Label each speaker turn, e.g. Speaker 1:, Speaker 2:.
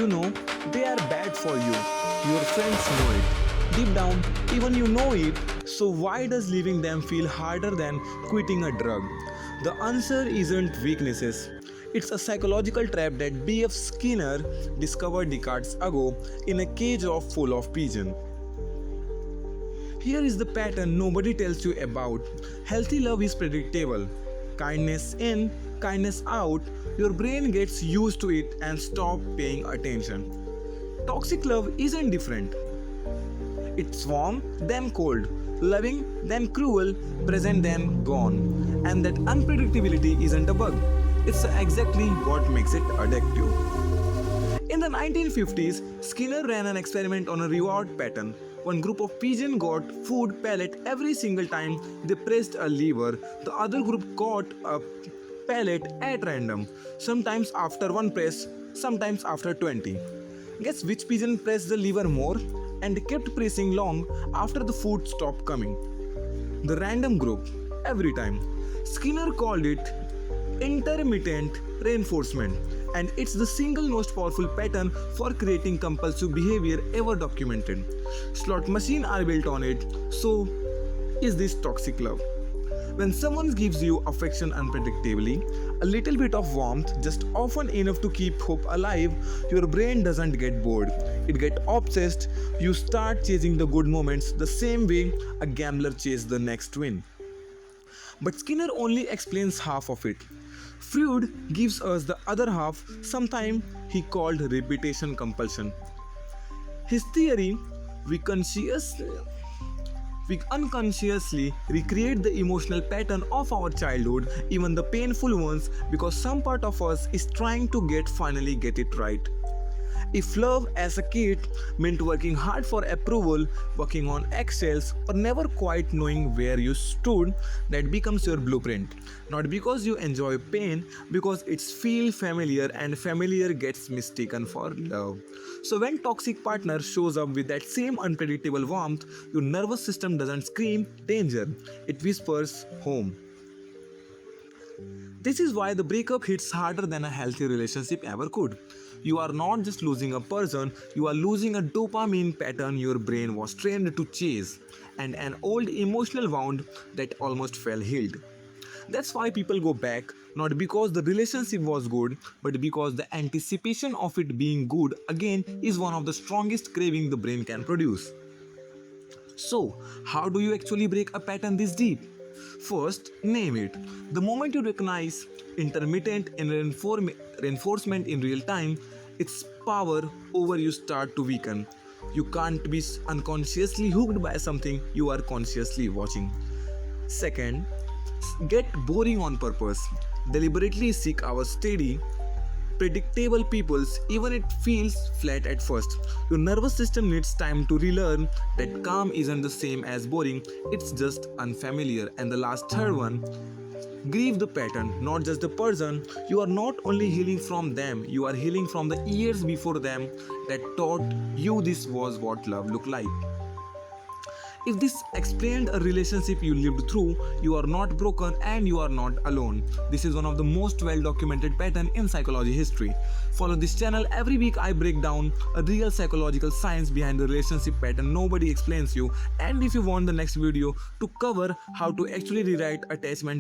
Speaker 1: You know they are bad for you. Your friends know it. Deep down, even you know it. So why does leaving them feel harder than quitting a drug? The answer isn't weaknesses. It's a psychological trap that B.F. Skinner discovered decades ago in a cage full of pigeons. Here is the pattern nobody tells you about. Healthy love is predictable. Kindness in, kindness out, your brain gets used to it and stop paying attention. Toxic love isn't different. It's warm, then cold, loving, then cruel, present, then gone. And that unpredictability isn't a bug. It's exactly what makes it addictive. In the 1950s, Skinner ran an experiment on a reward pattern. One group of pigeons got food pellet every single time they pressed a lever. The other group got a pellet at random, sometimes after one press, sometimes after 20. Guess which pigeon pressed the lever more and kept pressing long after the food stopped coming? The random group, every time. Skinner called it intermittent reinforcement, and it's the single most powerful pattern for creating compulsive behavior ever documented. Slot machines are built on it, so is this toxic love. When someone gives you affection unpredictably, a little bit of warmth, just often enough to keep hope alive, your brain doesn't get bored. It gets obsessed. You start chasing the good moments the same way a gambler chases the next win. But Skinner only explains half of it. Freud gives us the other half, sometime he called repetition compulsion. His theory, we unconsciously recreate the emotional pattern of our childhood, even the painful ones, because some part of us is trying to finally get it right. If love as a kid meant working hard for approval, working on eggshells, or never quite knowing where you stood, that becomes your blueprint. Not because you enjoy pain, because it's feel familiar and familiar gets mistaken for love. So when toxic partner shows up with that same unpredictable warmth, your nervous system doesn't scream danger, it whispers home. This is why the breakup hits harder than a healthy relationship ever could. You are not just losing a person, you are losing a dopamine pattern your brain was trained to chase, and an old emotional wound that almost fell healed. That's why people go back, not because the relationship was good, but because the anticipation of it being good again is one of the strongest craving the brain can produce. So, how do you actually break a pattern this deep? First, name it. The moment you recognize intermittent and reinforcement in real time, its power over you start to weaken. You can't be unconsciously hooked by something you are consciously watching. Second, get boring on purpose. Deliberately seek our steady, predictable peoples even it feels flat at first. Your nervous system needs time to relearn that calm isn't the same as boring, it's just unfamiliar. And the last third one, grieve the pattern, not just the person. You are not only healing from them, you are healing from the years before them that taught you this was what love looked like. If this explained a relationship you lived through, you are not broken and you are not alone. This is one of the most well documented patterns in psychology history. Follow this channel. Every week I break down a real psychological science behind the relationship pattern nobody explains you. And if you want the next video to cover how to actually rewrite attachment